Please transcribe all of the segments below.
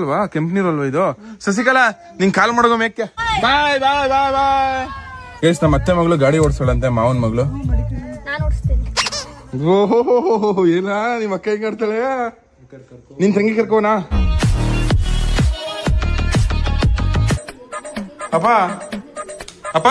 ಇದಲ್ವಾ ಕೆಂಪನೀರಲ್ವಾ ಇದು? ಶಶಿಕಲಾ ನಿಂಗ್ ಕಾಲ್ ಮಾಡೋದು ಮೇಕ್ಕೆ. ಬಾಯ್ ಬಾಯ್ ಬಾಯ್ ಬಾಯ್. ಗೈಸ್ ನಮ್ಮ ಅತ್ತೆ ಮಗಳು ಗಾಡಿ ಓಡಿಸೋಳಂತೆ, ಮಾವನ್ ಮಗಳು. ಓಹೋ ಏನ ನಿಮ್ಮ ಅಕ್ಕ ಹೆಂಗ್ ಆಡ್ತಾಳೆ? ನಿನ್ ತಂಗಿ ಕರ್ಕೋನಾ? ಅಪ್ಪ ಅಪ್ಪ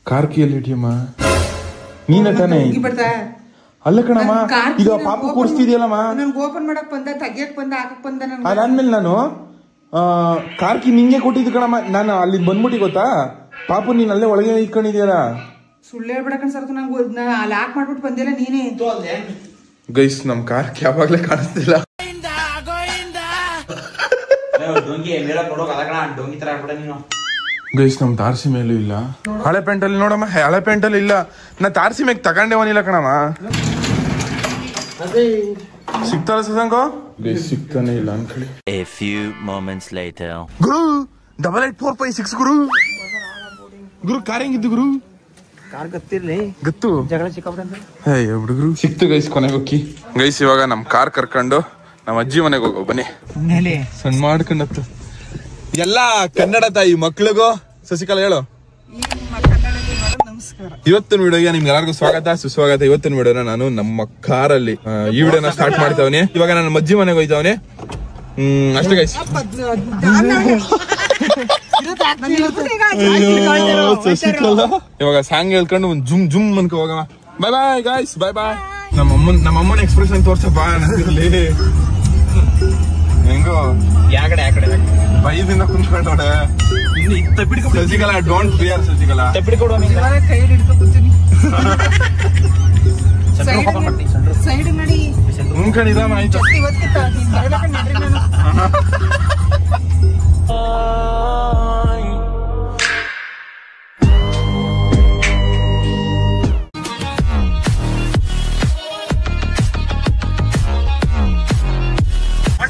ಕಾರ್ ಕೀಯಲ್ಲಿ ಇಟ್ಟಿಯಮ್ಮ. ನೀನ ತಾನೇ? ಅಲ್ಲ ಕಣಮ್ಮ, ಈಗ ಪಾಪ ಕೂರಿಸ್ತಿದ್ಯಲ್ಲಮ್ಮ. ನನ್ಗೆ ಓಪನ್ ಮಾಡಕ್ ಬಂದ, ತೆಗಿಯಕ್ ಬಂದ, ಹಾಕಕ್ ಬಂದ. ಅದಾದ್ಮೇಲೆ ನಾನು ಕಾರ್ ಕೀ ನಿಂಗೆ ಕೊಟ್ಟಿದ್ದು ಕಣಮ್ಮ. ನಾನು ಅಲ್ಲಿ ಬಂದ್ಬಿಟ್ಟಿ ಗೊತ್ತಾ, ಪಾಪು ನೀನ್ ಅಲ್ಲೇ ಒಳಗೆ ಇಟ್ಕೊಂಡಿದ್ಯಲ್ಲ. ಸುಳ್ಳು ಹೇಳ್ಬಿಡಕಣ್ ಸರ್, ನಂಗೆ ಅಲ್ಲಿ ಹಾಕ್ ಮಾಡ್ಬಿಟ್ಟು ಬಂದಿಲ್ಲ ನೀನೇ. ಗೈಸ್ ನಮ್ ಕಾರ್ ಕೀ ಯಾವಾಗ್ಲೇ ಕಾಣಿಸ್ತಿಲ್ಲ. ಗೈಸ್ ನಮ್ ತಾರ್ಸಿ ಮೇಲೂ ಇಲ್ಲ. ಹಳೆ ಪೇಂಟಲ್ಲಿ ನೋಡಮ್ಮ, ಹಳೆ ಪೇಂಟಲ್ಲಿ ಇಲ್ಲ. ನಾ ತಾರ್ಸಿ ಮೇಗ್ ತಗೊಂಡೇವನಿಲ್ಲ ಕಣಮ್ಮ. ಸಿಗ್ತಾರ ಸಸಂಗೋ? ಗೈಸ್ ಸಿಗ್ತಾನೆ ಇಲ್ಲ ಅನ್ಕೊಳ್ಳಿ. A few moments later. ಗುರು 8845 ಗುರು. ಗುರು ಕಾರ್ ಹೆಂಗಿದ್ದು ಗುರು? ಕಾರ್ ಗೊತ್ತಿರ್ಲಿ, ಗೊತ್ತು ಜಗಳ ಸಿಕ್ಕಾಬಿಟ್ಟಂತೆ. ಹುಡುಗರು ಸಿಕ್ತು ಗೈಸ್ ಕೊನೆಗೆ ಹೋಗಿ. ಗೈಸ್ ಇವಾಗ ನಮ್ ಕಾರ್ ಕರ್ಕೊಂಡು ನಮ್ಮ ಅಜ್ಜಿ ಮನೆಗೆ ಹೋಗೋ ಬನ್ನಿ. ಸಣ್ಣ ಮಾಡ್ಕೊಂಡತ್ತು ಎಲ್ಲ ಕನ್ನಡ ತಾಯಿ ಮಕ್ಳಿಗೂ. ಶಶಿಕಲಾ ಹೇಳು. ಇವತ್ತಿನ ವಿಡಿಯೋಗೆ ನಿಮ್ಗೆ ಎಲ್ಲರಿಗೂ ಸ್ವಾಗತ ಸುಸ್ವಾಗತ. ಇವತ್ತಿನ ವಿಡಿಯೋನ ನಾನು ನಮ್ಮ ಕಾರಲ್ಲಿ ಈ ವಿಡಿಯೋನ ಸ್ಟಾರ್ಟ್ ಮಾಡ್ತಾವನಿ. ಇವಾಗ ನಾನು ಅಜ್ಜಿ ಮನೆಗೆ ಹೋಯ್ತಾವನಿ. ಅಷ್ಟೇ ಗೈಸ್. ಇವಾಗ ಸಾಂಗ್ ಹೇಳ್ಕೊಂಡು ಒಂದ್ ಜುಮ್ ಜುಮ್ ಅನ್ಕ ಹೋಗವ. ಬಾಯ್ ಬಾಯ್ ಗೈಸ್, ಬಾಯ್ ಬಾಯ್. ನಮ್ಮಮ್ಮನ ಎಕ್ಸ್ಪ್ರೆಷನ್ ತೋರ್ಸಪ್ಪ ನನಗಿರ್ಲಿ. ಹೆಂಗೋ ಯಾಕಡೆ ಬೈದಿಂದ ಕುಂತ್ಕೊಂಡೋಡೆ. Sasikala don't fear. ಶಶಿಕಲಾ ತಪ್ಪಿಡ್ಕೊಡು, ಕೈ ಹಿಡ್ಕೊತೀನಿ. ಸೈಡ್ ನಡಿ. ಮುಂಕಣಿದಾಮ ಆಯ್ತು.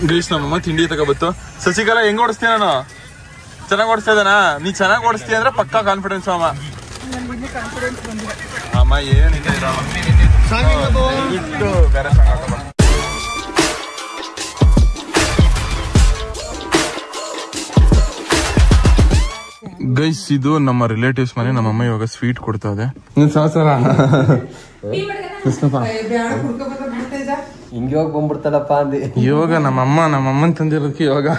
ಗೈಸ್ ನಮ್ಮಮ್ಮ ತಿಂಡಿ ತಗೋಬತ್ತು. ಶಶಿಕಲಾ ಹೆಂಗ್ ಓಡಿಸ್ತೀಯ? ನಾನು ಚೆನ್ನಾಗ್ ಓಡಿಸ್ತಾ ಇದ್ದಾನಾ? ನೀ ಚೆನ್ನಾಗ್ ಓಡಿಸ್ತೀಯ ಅಂದ್ರೆ ಪಕ್ಕಾ ಕಾನ್ಫಿಡೆನ್ಸ್ ಅಮ್ಮ. ಅಮ್ಮ ಏನಿದೆ ಬಿಟ್ಟು ಬೇರೆ ಸಾಂಗ್ ಹಾಕಮ್ಮ. ಗೈಸ್ ಇದು ನಮ್ಮ ರಿಲೇಟಿವ್ಸ್ ಮನೆ. ನಮ್ಮಮ್ಮ ಇವಾಗ ಸ್ವೀಟ್ ಕೊಡ್ತಾ ಇದೆ. ಸಹಸ್ರ ಹಿಂಗೆ ಹೋಗಿ ಬಂದ್ಬಿಡ್ತಾಳಪ್ಪ ಅಂದಿ. ಇವಾಗ ನಮ್ಮಮ್ಮನ್ ತಂದಿರೋದಕ್ಕೆ ಇವಾಗ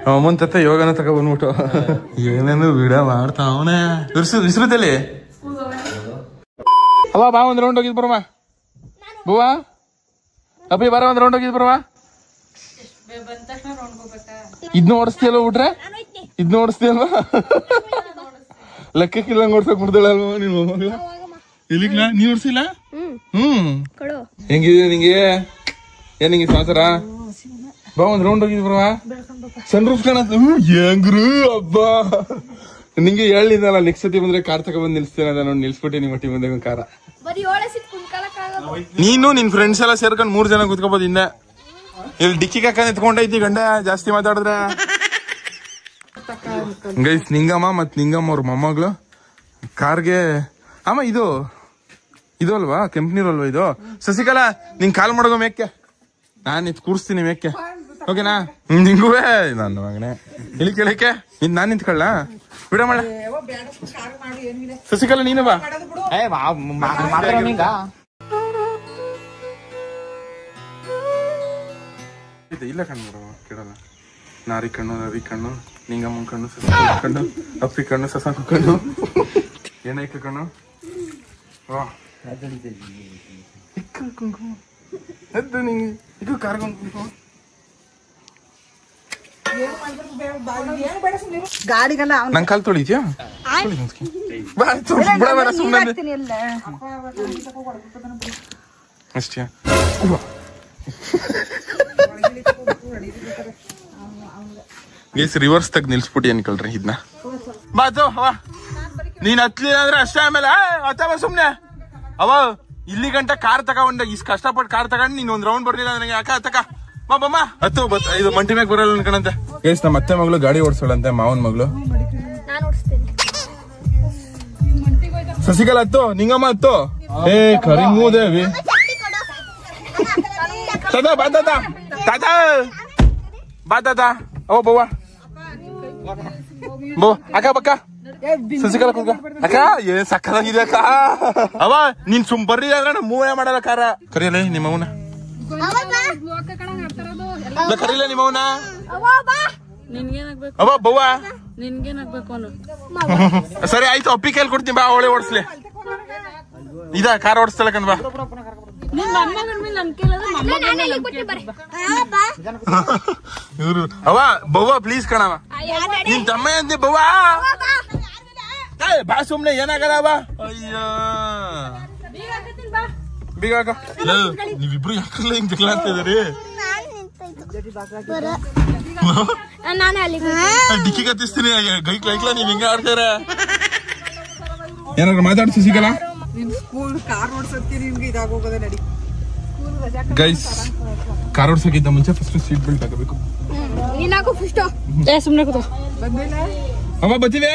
ನಮ್ಮಮ್ಮನ್ ತತ್ತ ಯೋಗನ ತಗೋ ಬಂದ್ಬಿಟ್ಟು ಏನೇನು ವಿಡಿಯೋ ಮಾಡ್ತಾವನೆ. ವಿಸ್ರುತಲ್ಲಿ ಅವ ಬಾ ಒಂದ್ ರೌಂಡ್ ಹೋಗಿದ್ ಬರಮ್ಮ. ಬುವ ಅಪ್ಪಿ ಬಾರ ಒಂದ್ ರೌಂಡ್ ಹೋಗಿದ್ ಬರಮ್ಮ. ಇದ್ನ ಓಡಿಸ್ತೀಯಲ್ವ ಬಿಟ್ರೆ? ಇದ್ನ ಓಡಿಸ್ತೀಯಲ್ವಾ? ಲೆಕ್ಕಕ್ಕಿಲ್ಲ ಓಡ್ಸಕ್ ಬಿಡ್ತಾಳಲ್ವ ನಿನ್ ಮೊಮ್ಮಗಳ? ಇಲ್ಲಿಗ್ಲಾ ನೀ ಓಡಿಸಿಲ್ಲ? ಹೆಂಗಿದೆ ನಿಂಗೆ? ಏನ್ ನಿಂಗೆ ಸಮಾಚಾರ? ಬಾ ಒಂದ್ ರೌಂಡ್ ಹೋಗಿದ್ ಬರವ. ಸನ್ ರೂಫ್ ಕಾಣತ್ ಹೆಂಗ್ರು ಹಬ್ಬಾ. ನಿಂಗೆ ಹೇಳಿದಲ್ಲ ನೆಕ್ಸ್ಟ್ ಸತಿ ಬಂದ್ರೆ ಕಾರ್ ತಗೊಂಡ್ ನಿಲ್ಸ್ತೇನೆ ಅದ ನೋಡಿ. ನಿಲ್ಸ್ಬಿಟ್ಟೆ ನಿಮ್ ಒಟ್ಟಿ ಬಂದಾಗ ಕಾರ. ನೀನು ನಿನ್ ಫ್ರೆಂಡ್ಸ್ ಎಲ್ಲ ಸೇರ್ಕೊಂಡ್ 3 ಜನ ಕುತ್ಕೋಬಹುದು. ಹಿಂದೆ ಇಲ್ಲಿ ಡಿಕ್ಕಿ ಕಾಕ ನಿತ್ಕೊಂಡೈತಿ ಗಂಡ ಜಾಸ್ತಿ ಮಾತಾಡಿದ್ರೆ. ಗೈಸ್ ನಿಂಗಮ್ಮ ಮತ್ ನಿಂಗಮ್ಮ ಅವ್ರ ಮೊಮ್ಮಗಳು ಕಾರ್ಗೆ. ಅಮ್ಮ ಇದು ಅಲ್ವಾ ಕೆಂಪನೀರಲ್ವಾ ಇದು? ಶಶಿಕಲಾ ನಿಂಗ್ ಕಾಲ್ ಮಾಡೋದು ಮೇಕ್ಕೆ. ನಾನ್ ನಿಂತ್ ಕೂರಿಸ್ತೀನಿ ಮೇಕ್ಕೆ. ಓಕೆನಾ? ನಿಂಗುವೆ ನನ್ನ ಮಗನೆ ಇಲ್ಲಿ ಕೇಳಕ್ಕೆ ನಾನ್ ನಿಂತ್ಕೊಳ್ಳ ಬಿಡ ಮಾಡ. ಶಶಿಕಲಾ ನೀನು ಬಾ. ಇಲ್ಲ ಕಣ್ಬಿಡವ ಕೇಳಲ್ಲ. ನಾರಿ ಕಣ್ಣು ರವಿ ಕಣ್ಣು ನಿಂಗಮ್ಮನ ಕಣ್ಣು ಸಸ ಕಣ್ಣು ಅಪ್ಪಿ ಕಣ್ಣು ಸಸಾಕು ಕಣ್ಣು ಏನೈಕ ಕಣ್ಣು. ವಾ ಕುಂಕುಮ ಎದ್ದು ನಿಂಗೆ ಇದು ಕಾರ್ಗೊಂಡು ಕುಂಕುಮ. ಗಾಡಿಗೆಲ್ಲ ನಂಗೆ ಕಾಲ್ ತೊಳಿದ್ಯಾ? ಅಷ್ಟೇ ಗೇಸ್ ರಿವರ್ಸ್ ತಗ್ ನಿಲ್ಸ್ಬಿಟ್ಟಿ ಅನ್ಕೊಳ್ರಿ ಇದನ್ನ. ಬಾತು ಅವ ನೀನ್ ಹತ್ಲಿಲ್ಲ ಅಂದ್ರೆ ಅಷ್ಟೇ. ಆಮೇಲೆ ಅತ್ತವ ಸುಮ್ನೆ ಅವ ಇಲ್ಲಿ ಗಂಟ ಕಾರ್ ತಗೊಂಡ ಇಷ್ಟ ಕಷ್ಟಪಟ್ಟು ಕಾರ್ ತಗೊಂಡು ನೀನ್ ಒಂದ್ ರೌಂಡ್ ಬರ್ಲಿಲ್ಲ ನನಗೆ ಯಾಕ ತಕ ಬಾಬಮ್ಮ ಹತ್ತು ಇದು ಮಂಟಿ ಮ್ಯಾಗ ಬರಲ್ಲ ಅನ್ಕಣಂತೆ. ಗೇಸ್ ನಮ್ಮ ಅತ್ತೆ ಮಗಳು ಗಾಡಿ ಓಡಿಸೋಳಂತೆ, ಮಾವನ್ ಮಗಳು. ಶಶಿಕಲಾ ಹತ್ತು, ನಿಂಗಮ್ಮ ಹತ್ತು. ಏ ಕರಿ ಮೂದೇವಿ ತಾತ ಬಾ ತಾತ ತಾತ ಬಾ ತಾತ. ಓ ಬವ್ವ ಬೋ ಅಕ್ಕ ಬಕ್ಕ ಶಶಿಕಲಾ ಕುಂಕ ಅಕ್ಕ. ಏನ್ ಸಕ್ಕದಾಗಿದೆ ಅಕ್ಕ. ಅವ ನೀನ್ ಸುಮ್ ಬರ್ರಿ ಅಂದ್ರೆ ಮೂವೇ ಮಾಡಲ್ಲ ಕಾರ. ಕರಿಯಲ್ಲ ನಿಮ್ಮವನ, ಕರೀಲ ನಿಮ್ಮವನ. ಅವ ಬವ್ವ ಸರಿ ಆಯ್ತು, ಅಪ್ಪಿ ಕೈಲಿ ಕೊಡ್ತೀನಿ ಬಾ, ಅವಳೆ ಓಡಿಸ್ಲಿ. ಇದ ಕಾರ್ ಓಡಿಸ್ತಲ್ಲ ಕಣ್ ಬಾ. ಇವ್ರು ಅವ ಬವ್ವ ಪ್ಲೀಸ್ ಕಣವ, ನಿನ್ ತಮ್ಮ ಅಂದಿ ಬವ್ವ. ಬಾ ಸುಮ್ನೆ ಏನಾಗಲ್ಲ ಬಾ. ಅಯ್ಯೋ ಬೀಗ ಹಾಕ. ನೀವಿಬ್ರು ಯಾಕಲ್ಲ ಹಿಂಗ್ ಜಗಳ ಅಂತ ಇದಾರೆ. ಡಿಕ್ಕಿ ಕತ್ತಿಸ್ತೀನಿ ಗೈಕ್ಲೈಕ್ಲ, ನೀವ್ ಹಿಂಗ ಆಡ್ತಾರ. ಏನಾದ್ರು ಮಾತಾಡ್ ಶಶಿಕಲಾ. ಗೈಸ್ ಕಾರ್ ಓಡ್ಸಕ್ಕಿಂತ ಮುಂಚೆ ಫಸ್ಟ್ ಸೀಟ್ ಬೆಲ್ಟ್ ಹಾಕಬೇಕು. ಸುಮ್ನೆ ಕೂತು ಅವ ಬತ್ತಿವೆ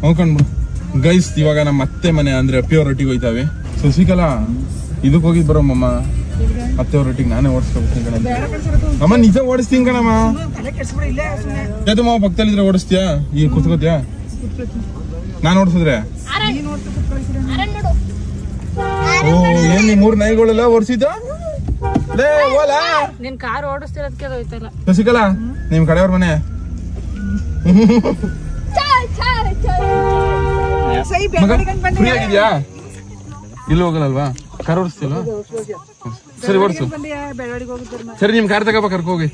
ಹೋಗ್ಕೊಂಡ್ಬಿಡು. ಗೈಸ್ ಇವಾಗ ನಮ್ಮ ಅತ್ತೆ ಮನೆ ಅಂದ್ರೆ ಅಪ್ಪಿಯವ್ರ ಒಟ್ಟಿಗೆ ಹೋಯ್ತಾವೆ. ಶಶಿಕಲಾ ಇದಕ್ ಹೋಗಿದ್ ಬರಮ್ಮ ಅತ್ತೆಯವ್ರ ಒಟ್ಟಿಗೆ ನಾನೇ ಓಡಿಸ್ಕೊಡ್ತೀನಿ ಕಣ. ಅಮ್ಮ ನಿಜ ಓಡಿಸ್ತೀನಿ ಕಣಮ್ಮ. ಯಾತು ಮಾವ ಪಕ್ಕದಲ್ಲಿದ್ರೆ ಓಡಿಸ್ತೀಯಾ? ಈಗ ಕುತ್ಕೋತ್ಯಾ? ನಾನ್ ಓಡಿಸಿದ್ರೆ ಓ ಏನ್ ನೀ 3 ನಾಯಿಗಳೆಲ್ಲ ಓಡಿಸಿದ? ಶಶಿಕಲಾ ನಿಮ್ ಕಡೆಯವ್ರ ಮನೆ ಫ್ರೀ ಆಗಿದ್ಯಾ? ಇಲ್ಲಿ ಹೋಗಲ್ಲಲ್ವಾ? ಕಾರ್ ಓಡಿಸ್ತಿಲ್ವಾ? ಸರಿ ಓಡಿಸು. ಸರಿ ನಿಮ್ ಕಾರ್ ತಗೋಬ ಕರ್ಕೋಗಿ,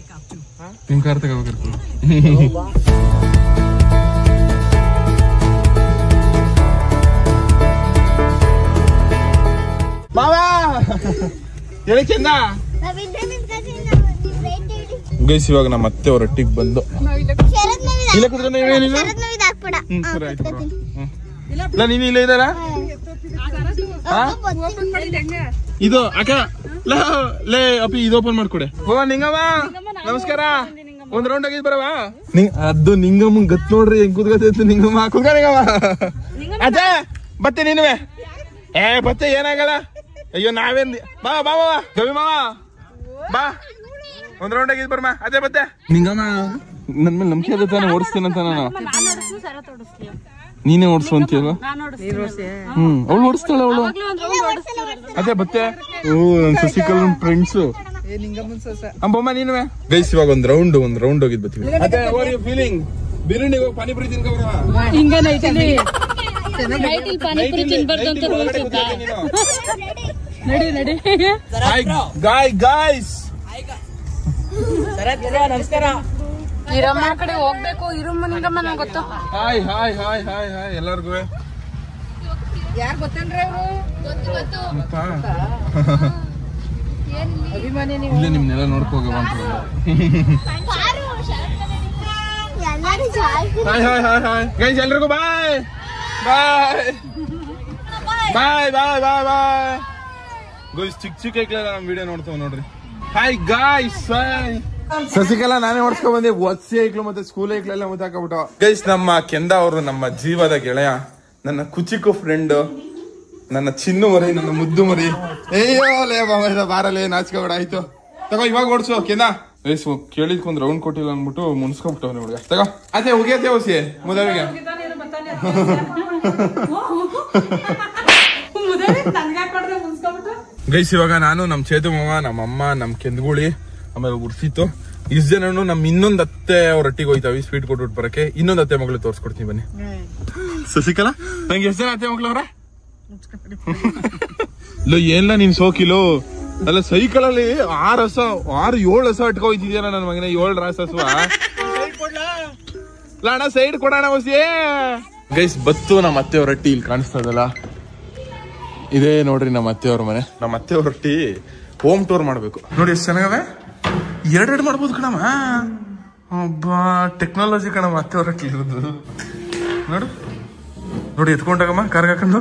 ನಿಮ್ ಕಾರ್ ತಗೋಬ ಕರ್ಕೋ. ಮಾವಾ ಹೇಳಿ ಚಂದ. ಗೈಸ್ ಇವಾಗ ನಮ್ಮ ಅತ್ತೆ ಅವ್ರ ಒಟ್ಟಿಗೆ ಬಂದು ಇಲ್ಲ ಕುದ್ರೆ ನೀವೇನಿಲ್ಲ. ಸರಿ ಆಯ್ತು ಇಲ್ಲ ನೀನು ಇಲ್ಲ ಇದ್ದಾರ. ಇದು ಅಕ್ಕ ಲೇ ಅಪ್ಪಿ ಇದು ಓಪನ್ ಮಾಡ್ಕೊಡೆ. ಓ ನಿಂಗಮ್ಮ ನಮಸ್ಕಾರ. ಒಂದ್ ರೌಂಡ್ ಆಗಿದ್ ಬರವಾ? ಅದು ನಿಂಗಮ್ಮ ಗತ್ ನೋಡ್ರಿ ಹೆಂಗ್ ಕುದ್ಗತ್ತ ನಿಂಗಮ್ಮ. ಕುದ್ಗ ನಿಂಗಮ್ಮ ಅದೇ ಬತ್ತೆ ನೀನುವೆ. ಏ ಬತ್ತೆ ಏನಾಗಲ್ಲ. ಅಯ್ಯೋ ನಾವೇನ್ ಬಾ ಬಾ ಬಾ ಗವಿ ಮಾವ ಬಾ, ಒಂದ್ ರೌಂಡ್ ಆಗಿದ್ ಬರ್ಮ. ಅದೇ ಬತ್ತೆ ನಿಂಗಮ್ಮ ನನ್ ಮೇಲೆ ನಂಬಿಕೆ ಅದ ತಾನೆ ಓಡಿಸ್ತೀನಂತ ನಾನು. ನೀನೇ ಓಡಿಸು ಅಂತೀಯಲ್ವ? ಅವಳು ಓಡಿಸ್ತಾಳ ಅವಳು. ಅದೇ ಬತ್ತೆ ನನ್ ಶಶಿಕಲಾ ಫ್ರೆಂಡ್ಸ್ ಅಂಬಮ್ಮ ನೀನುವೆ. ಗೈಸ್ ಇವಾಗ ಒಂದ್ ರೌಂಡ್ ಹೋಗಿದ್ ಬತ್ತೀವಿ. ಅದೇ ಓರ್ ಯು ಫೀಲಿಂಗ್? ಬಿರಿಯಾನಿ ಹೋಗಿ ಪಾನಿಪುರಿ ತಿನ್ಕೊಂಡ್ರ ಹಿಂಗ ನೈಟಲ್ಲಿ ಪಾನಿಪುರಿ ತಿನ್ಬಾರ್ದು ಅಂತ ರೂಲ್ಸ್ ಇತ್ತಾ? ನಡಿ ನಡಿ ಗಾಯ್ಸ್ ನಮಸ್ಕಾರ. ಇರಮ್ಮ ಕಡೆ ಹೋಗ್ಬೇಕು. ಇರಮ್ಮ ನಿಂಗಮ್ಮ ನಂಗೆ ಗೊತ್ತು. Hi hi hi hi hi ಎಲ್ಲರಿಗೂ. ಯಾರು ಗೊತ್ತೇನ್ರಿ ಇಲ್ಲೇ ನಿಮ್ನೆಲ್ಲ ನೋಡ್ಕೋಗ. Hi hi hi hi guys ಎಲ್ರಿಗೂ ಬಾಯ್ ಬಾಯ್ ಬಾಯ್ ಬಾಯ್ ಬಾಯ್ ಬಾಯ್. ಗೈಸ್ ಚಿಕ್ಕ ಐಕ್ಲ ನಮ್ ವಿಡಿಯೋ ನೋಡ್ತಾವ ನೋಡ್ರಿ. Hi guys. ಶಶಿಕಲಾ ನಾನೇ ಓಡಿಸ್ಕೊಂಡ್ ಬಂದೆ. ಒತ್ಸಿ ಐಕ್ಲು ಮತ್ತೆ ಸ್ಕೂಲ್ ಐಕ್ಲೆಲ್ಲ ಮುತ್ತಾಕಬಿಟ್ಟು. ಗೈಸ್ ನಮ್ಮ ಕೆಂದ ಅವರು ನಮ್ಮ ಜೀವದ ಗೆಳೆಯ, ನನ್ನ ಕುಚಿಕು ಫ್ರೆಂಡ್, ನನ್ನ ಚಿನ್ನು ಮರಿ, ನನ್ನ ಮುದ್ದು ಮರಿ. ಅಯ್ಯೋ ಲೇ ಬಾರಲೇ ನಾಚ್ಕೋಬೇಡ. ಆಯ್ತು ತಗೋ ಇವಾಗ ಓಡಿಸು ಕೆಂದ. ಗೈಸ್ ಕೇಳಿದ್ಕೊಂದ್ ರೌಂಡ್ ಕೊಟ್ಟಿಲ್ಲ ಅಂದ್ಬಿಟ್ಟು ಮುನ್ಸ್ಕೊಂಡ್ಬಿಟ್ಟವ್ ಹುಡುಗ. ತಗೋ ಅದೇ ಹೋಗ್ಯತೆ ಹೊಸಿ ಮುದವಿಗೆ. ಗೈಸ್ ಇವಾಗ ನಾನು ನಮ್ ಚೇತು ಮಾವ, ನಮ್ಮ ಅಮ್ಮ, ನಮ್ ಕೆಂದಗುಳಿ, ಆಮೇಲೆ ಉರ್ಸಿತ್ತು ಇಷ್ಟು ಜನನು ನಮ್ ಇನ್ನೊಂದ್ ಅತ್ತೆ ಅವ್ರ ಒಟ್ಟಿಗೆ ಹೋಯ್ತಾವಿ ಸ್ವೀಟ್ ಕೊಟ್ಬಿಟ್ಟು ಬರಕ್ಕೆ. ಇನ್ನೊಂದ್ ಅತ್ತೆ ಮಗಳು ತೋರ್ಸ್ಕೊಡ್ತೀನಿ ಬನ್ನಿ. ಶಶಿಕಲಾ ನಂಗೆ ಎಷ್ಟು ಜನ ಅತ್ತೆ ಮಕ್ಳು ಅವ್ರ? ಇಲ್ಲ ಏನಿಲ್ಲ ನೀನ್ ಸೋಕಿಲು ಅಲ್ಲ. ಸೈಕಲಲ್ಲಿ 6-7 ಹಸ ಇಟ್ಕೊ ಹೋಯ್ತಿದ್ಯಾನ ನನ್ ಮಗನ. 7 ರಾಸಸ್ವ ಅಣ್ಣ ಸೈಡ್ ಕೊಡೋಣ ಹೊಸಿ. ಗೈಸ್ ಬತ್ತು ನಮ್ಮ ಅತ್ತೆಯವ್ರ ರೊಟ್ಟಿ ಇಲ್ಲಿ ಕಾಣಿಸ್ತಾ ಇದಲ್ಲ, ಇದೇ ನೋಡ್ರಿ ನಮ್ಮ ಅತ್ತೆಯವ್ರ ಮನೆ. ನಮ್ಮ ಅತ್ತೆಯವ್ರ ರೊಟ್ಟಿ ಹೋಮ್ ಟೂರ್ ಮಾಡ್ಬೇಕು ನೋಡಿ. ಎಷ್ಟು ಚೆನ್ನಾಗವೆ. 2 ಮಾಡ್ಬೋದು ಕಣಮ್ಮ. ಒಬ್ಬ ಟೆಕ್ನಾಲಜಿ ಕಣಮ್ಮ ಅತ್ತೆಯವ್ರ ರೊಟ್ಟಿ ಇರೋದು. ನೋಡು ನೋಡಿ ಎತ್ಕೊಂಡಾಗಮ್ಮ ಕಾರ್ಗೆ ಹಾಕೊಂಡು.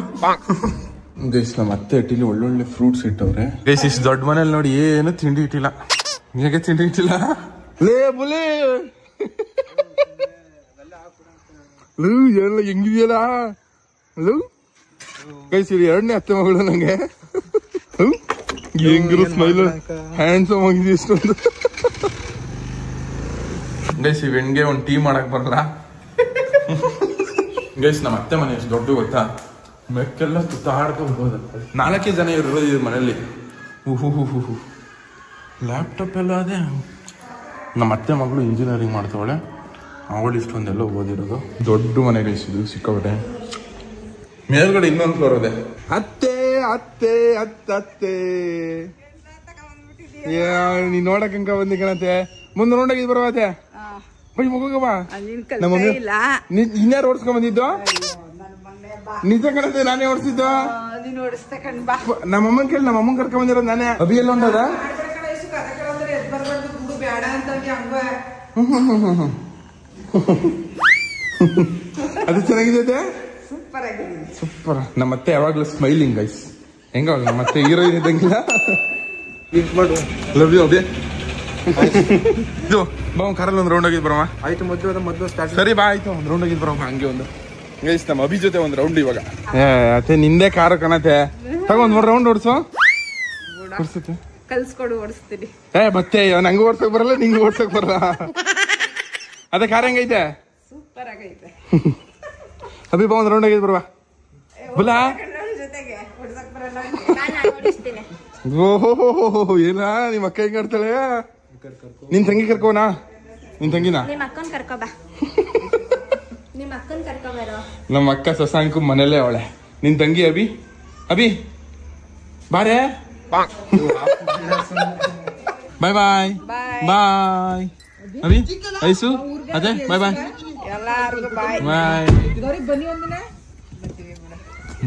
ಗೈಸ್ ನಮ್ಮ ಅತ್ತೆ ಹಟ್ಟಿಲಿ ಒಳ್ಳೊಳ್ಳೆ ಫ್ರೂಟ್ಸ್ ಇಟ್ಟವ್ರೆ. ಗೈಸ್ ಇಷ್ಟು ದೊಡ್ಡ ಮನೇಲಿ ನೋಡಿ ಏನು ತಿಂಡಿ ಇಟ್ಟಿಲ್ಲ. ಹೇಗೆ ತಿಂಡಿ ಇಟ್ಟಿಲ್ಲ ಲೇ ಬುಲಿ. ಎಲ್ಲ ಹೆಂಗಿದೆಯಲ್ಲ ಗೈಸ್ ಇಲ್ಲಿ ಎರಡನೇ ಅತ್ತೆ ಮಗಳು ನಂಗೆ ಹೆಂಗಿರು ಸ್ಮೈಲ್ ಹ್ಯಾಂಡ್ಸಮ್ ಆಗಿದೆ ಎಷ್ಟೊಂದು. ಗೈಸ್ ಈ ಹೆಣ್ಗೆ ಒಂದು ಟೀ ಮಾಡಕ್ ಬರಲ್ಲ. ಗೈಸ್ ನಮ್ಮ ಅತ್ತೆ ಮನೆ ಎಷ್ಟು ದೊಡ್ಡ ಗೊತ್ತಾ, ಮೆಕ್ಕೆಲ್ಲ ತುತ್ತಾಡ್ಕೋಬಹುದು. 4 ಜನ ಇರೋದು ಈ ಮನೇಲಿ. ಲ್ಯಾಪ್ಟಾಪ್ ಎಲ್ಲ ಅದೇ. ನಮ್ಮ ಅತ್ತೆ ಮಗಳು ಇಂಜಿನಿಯರಿಂಗ್ ಮಾಡ್ತಾವಳೆ, ಅವಳು ಇಷ್ಟೊಂದೆಲ್ಲ ಓದಿರೋದು. ದೊಡ್ಡ ಮನೆ ಗೈಸಿದ್ದು ಸಿಕ್ಕಾಬಟ್ಟೆ. ಮೇಲ್ಗಡೆ ಇನ್ನೊಂದು ಫ್ಲೋರ್ ಇದೆ. ಅತ್ತೆ ಅತ್ತೆ ಅತ್ತೆ ನೀ ನೋಡಕ್ಕಂಕ ಬಂದಿ ಕಣತೆ. ಮುಂದೆ ನೋಡಕ್ ಬರವತ್ತೆ ಬೈ ಮಗವ. ನಮ್ಮ ಮಮ್ಮಿ ಇನ್ಯಾರು ಓಡಿಸ್ಕೊಂಡ್ ಬಂದಿದ್ದು? ನಿಜ ಕಣತೆ, ನಾನೇ ಓಡಿಸಿದ್ದು. ನಮ್ಮಮ್ಮನ್ ಕೇಳಿ ನಮ್ಮ ಅಮ್ಮನ್ ಕರ್ಕೊಂಡ್ ಬಂದಿರೋದು ನಾನೇ. ಅಭಿ ಎಲ್ಲ ಉಂಟದ ಅದು ಚೆನ್ನಾಗಿದೆ. ಸೂಪರ್. ನಮ್ಮತ್ತೆ ಯಾವಾಗ್ಲೂ ಸ್ಮೈಲಿಂಗ್ ಗೈಸ್. ಹೆಂಗ ನಮ್ಮತ್ತೆ ಹೀರೋಯಿನ್ ಇದ್ದಂಗಿಲ್ಲ. Love you Abhi. ಇದು ಬಾ ಕಾರಲ್ಲಿ ಒಂದು ರೌಂಡ್ ಆಗಿದ್ ಬರಮ್ಮ. ಆಯ್ತು ಮೊದಲು ಸ್ಟಾರ್ಟ್. ಸರಿ ಬಾ ಆಯ್ತು, ಒಂದು ರೌಂಡ್ ಆಗಿದ್ ಬರಮ್ಮ. ಹಂಗೆ ಒಂದು ಗೈಸ್ ನಮ್ಮ ಅಭಿ ಜೊತೆ ಒಂದು ರೌಂಡ್ ಇವಾಗ. ಅತ್ತೆ ನಿಂದೆ ಕಾರು ಕಣತೆ, ತಗೊಂಡ್ 3 ರೌಂಡ್ ಓಡಿಸು. ಕಲ್ಸ್ಕೊಡು, ಓಡಿಸ್ತೀನಿ. ಮತ್ತೆ ನಂಗೆ ಓಡ್ಸಕ್ ಬರಲ್ಲ, ನಿಂಗೆ ಓಡ್ಸಕ್ ಬರಲ್ಲ. ಅದೇ ಕಾರ್ ಹೆಂಗೈತೆ? ಸೂಪರ್ ಆಗೈತೆ. ಅಭಿ ಬಾ ಒಂದು ರೌಂಡ್ ಆಗಿದ್ ಬರವಾ. ಬುಲಾ ಓಹೋ ಏನ ನಿಮ್ಮ ಅಕ್ಕ ಹೆಂಗ್ ಆಡ್ತಾಳೆ? ನಿನ್ ತಂಗಿ ಕರ್ಕೋನಾ? ನಿನ್ ತಂಗಿನ ನಮ್ಮ ಅಕ್ಕ ಶಶಾಂಕು ಮನೇಲೆ ಅವಳೆ. ನಿನ್ ತಂಗಿ ಅಭಿ. ಅಭಿ ಬಾರೆ. ಬಾಯ್ ಬಾಯ್ ಬಾಯ್. ಅಭಿ ಐಸು ಅದೇ ಬಾಯ್ ಬಾಯ್ ಬಾಯ್.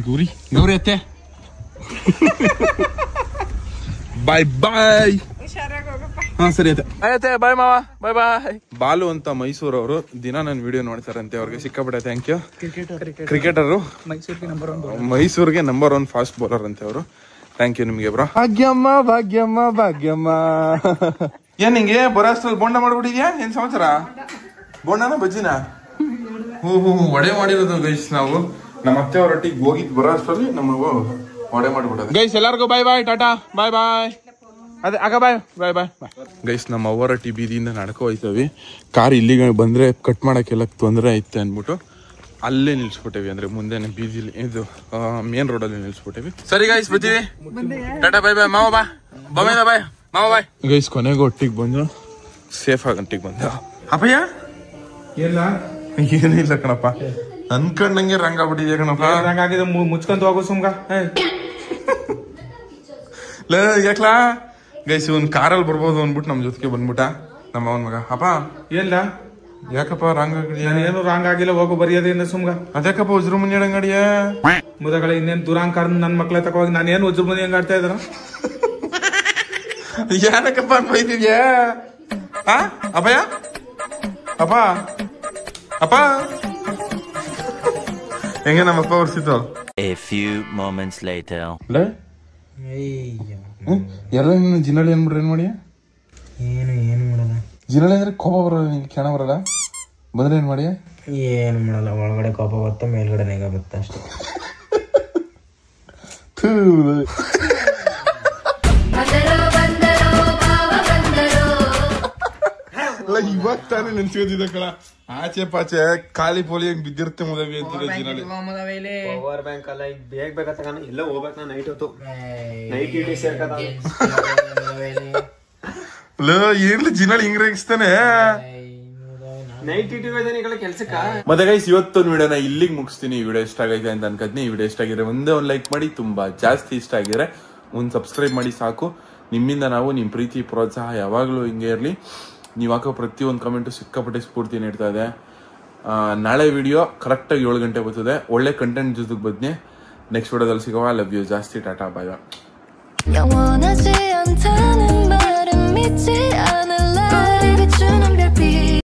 ಗೌರಿ ಗೌರಿ ಅತ್ತೆ ಬಾಯ್ ಬಾಯ್. ಹಾ ಸರಿ ಆಯ್ತೆ ಬಾಯ್ ಮಾವ ಬಾಯ್ ಬಾಯ್. ಬಾಲು ಅಂತ ಮೈಸೂರವರು ದಿನ ನನ್ನ ವಿಡಿಯೋ ನೋಡ್ತಾರಂತೆ. ಅವ್ರಿಗೆ ಸಿಕ್ಕಾಪಟ್ಟೆ ಥ್ಯಾಂಕ್ ಯು. ಕ್ರಿಕೆಟರು, ಮೈಸೂರಿಗೆ ನಂಬರ್ 1 ಫಾಸ್ಟ್ ಬೌಲರ್ ಅಂತೆ ಅವರು. ಥ್ಯಾಂಕ್ ಯು ನಿಮ್ಗೆ ಬ್ರೋ. ಭಾಗ್ಯಮ್ಮ ಭಾಗ್ಯಮ್ಮ ಭಾಗ್ಯಮ್ಮ. ಏನ್ ನಿಂಗೆ ಬರೋಷ್ಟ್ರಲ್ಲಿ ಬೋಂಡ ಮಾಡ್ಬಿಟ್ಟಿದ್ಯಾ? ಏನ್ ಸಮಾಚಾರ? ಬೋಂಡನ ಬಜ್ಜಿನ? ಹೂ ವಡೆ ಮಾಡಿರೋದು ಗೈಸ್. ನಾವು ನಮ್ಮ ಅತ್ತೆ ಅವರೊಟ್ಟಿಗೆ ಹೋಗಿದ್ ಬರೋಷ್ಟ್ರಲ್ಲಿ ನಮಗೂ ವಡೆ ಮಾಡ್ಬಿಡೋದು. ಗೈಸ್ ಎಲ್ಲರಿಗೂ ಬಾಯ್ ಬಾಯ್ ಟಾಟಾ ಬಾಯ್ ಬಾಯ್. ಅದೇ ಆಗ ಬಾಯ್ ಬಾಯ್ ಬಾಯ್ ಬಾಯ್. ಗೈಸ್ ನಮ್ಮ ಅವರಟ್ಟಿ ಬೀದಿಯಿಂದ ನಡ್ಕೊ ಹೋಯ್ತವಿ. ಕಾರ್ ಇಲ್ಲಿಗೆ ಬಂದ್ರೆ ಕಟ್ ಮಾಡಕ್ಕೆಲ್ಲ ತೊಂದರೆ ಐತೆ ಅಂದ್ಬಿಟ್ಟು ಅಲ್ಲೇ ನಿಲ್ಸ್ಬಿಟ್ಟೇವಿ. ಅಂದ್ರೆ ಮುಂದೆನೆ ಬೀದಿಲಿ ಇದು ಮೇನ್ ರೋಡ್ ಅಲ್ಲಿ ನಿಲ್ಸ್ಬಿಟ್ಟೇವಿ. ಸರಿ ಗೈಸ್ ಬರ್ತೀವಿ. ಟಾಟಾ ಬಾಯ್ ಬಾಯ್. ಮಾವ ಬಾ ಬಾಯ್ ಬಾಯ್ ಮಾವ ಬಾಯ್. ಗೈಸ್ ಕೊನೆಗೆ ಒಟ್ಟಿಗೆ ಬಂದು ಸೇಫ್ ಆಗಿ ಅಂಟಿಗೆ ಬಂದ. ಅಪ್ಪಯ್ಯ ಇಲ್ಲ ಏನಿಲ್ಲ ಕಣಪ್ಪ, ಅನ್ಕೊಂಡಂಗೆ ರಂಗ ಆಗ್ಬಿಟ್ಟಿದ್ಯಾ ಕಣಪ್ಪ. ರಂಗ ಆಗಿದೆ, ಮುಚ್ಕೊಂತ ಹೋಗು ಸುಮ್ಗ. ಯಾಕ್ಲಾ ಗೈಸ್ ಒಂದ್ ಕಾರಲ್ಲಿ ಬರ್ಬೋದು ಅಂದ್ಬಿಟ್ಟು ನಮ್ ಜೊತೆಗೆ ಬಂದ್ಬಿಟ್ಟ ನಮ್ಮ ಅವನ್ ಮಗ. ಅಪ್ಪ ಇಲ್ಲ ಯಾಕಪ್ಪ ರಾಂಗ್ ಆಗಿದ್ಯಾ? ಏನು ರಾಂಗ್ ಆಗಿಲ್ಲ, ಹೋಗು ಬರೆಯೋದೇನ ಸುಮ್ಗ. ಅದ್ಯಾಕಪ್ಪ ಉಜ್ರು ಮುಂಜಿ ಅಂಗಡಿಯ ಮುದಗಳ ಇನ್ನೇನ್ ದುರಾಂಕಾರ ನನ್ ಮಕ್ಳ ತಗೋಗಿ ನಾನು ಏನು ಉಜ್ರು ಮುಂದೆ ಹೆಂಗ್ ಆಡ್ತಾ ಇದ್ರ? ಏನಕ್ಕಪ್ಪ ಬೈತಿದ್ಯಾ? ಅಪ್ಪಯ್ಯ ಅಪ್ಪ ಅಪ್ಪ ಹೆಂಗೆ ನಮ್ಮಪ್ಪ ಹೊರ್ಸಿತ್ತು. A few moments later. ಎಲ್ಲ ಜಿನಳಿ ಅನ್ಬಿಟ್ರೆ ಏನ್ ಮಾಡಿ? ಏನು ಮಾಡಲ್ಲ. ಜಿನಳಿ ಅಂದ್ರೆ ಕೋಪ ಬರಲ್ಲ, ನಿಂಗೆ ಕೆಣ ಬರಲ್ಲ. ಬಂದ್ರೆ ಏನ್ ಮಾಡಿ? ಏನು ಮಾಡಲ್ಲ, ಒಳಗಡೆ ಕೋಪ ಬತ್ತ, ಮೇಲ್ಗಡೆ ನೆಗ ಬತ್ತ ಅಷ್ಟೇ. ಇವಾಗ ತಾನೇ ನೆನ್ಸ್ಕೋತಿದ್ದ ಕಳ. ಆಚೆ ಪಾಚೆ ಖಾಲಿ ಪೋಲಿ ಹೆಂಗ್ ಬಿದ್ದಿರುತ್ತೆ ಮುದವಿ ಅಂತಿರೋ ಜಿನಳಿ. ಪವರ್ ಬ್ಯಾಂಕ್ ಅಲ್ಲ, ಈಗ ಬೇಗ ಬೇಗ ತಗೋಣ. ಎಲ್ಲ ಹೋಗ್ಬೇಕು ನೈಟ್ ಹೊತ್ತು. ನೈಟ್ ಡ್ಯೂಟಿ ಸೇರ್ಕದ ಏನ್ಲ ಜಿನಳಿ ಹಿಂಗ್ ರೇಗಿಸ್ತಾನೆ. ನೈಟ್ ಡ್ಯೂಟಿ ಕೆಲ್ಸಕ್ಕ. ಮತ್ತೆ ಗೈಸ್ ಇವತ್ತು ವಿಡಿಯೋನ ಇಲ್ಲಿಗೆ ಮುಗಿಸ್ತೀನಿ. ಈ ವಿಡಿಯೋ ಇಷ್ಟ ಆಗೈತೆ ಅಂತ ಅನ್ಕೋತೀನಿ. ಈ ವಿಡಿಯೋ ಇಷ್ಟ ಆಗಿದ್ರೆ ಒಂದೇ ಒಂದು ಲೈಕ್ ಮಾಡಿ, ತುಂಬಾ ಜಾಸ್ತಿ ಇಷ್ಟ ಆಗಿದ್ರೆ ಒಂದು ಸಬ್ಸ್ಕ್ರೈಬ್ ಮಾಡಿ ಸಾಕು. ನಿಮ್ಮಿಂದ ನಾವು ನಿಮ್ ಪ್ರೀತಿ ಪ್ರೋತ್ಸಾಹ ಯಾವಾಗ್ಲೂ ಹಿಂಗೆ ಇರ್ಲಿ. ನೀವು ಹಾಕೋ ಪ್ರತಿಯೊಂದು ಕಮೆಂಟು ಸಿಕ್ಕಾಪಟ್ಟೆ ಸ್ಫೂರ್ತಿ ನೀಡ್ತಾ ಇದೆ. ನಾಳೆ ವಿಡಿಯೋ ಕರೆಕ್ಟಾಗಿ 7 ಗಂಟೆ ಬರ್ತದೆ. ಒಳ್ಳೆ ಕಂಟೆಂಟ್ ಜೊತೆಗೆ ಬದ್ನೆ ನೆಕ್ಸ್ಟ್ ವಿಡಿಯೋದಲ್ಲಿ ಸಿಗುವ. ಲವ್ ಯು ಜಾಸ್ತಿ. ಟಾಟಾ ಬಾಯ್.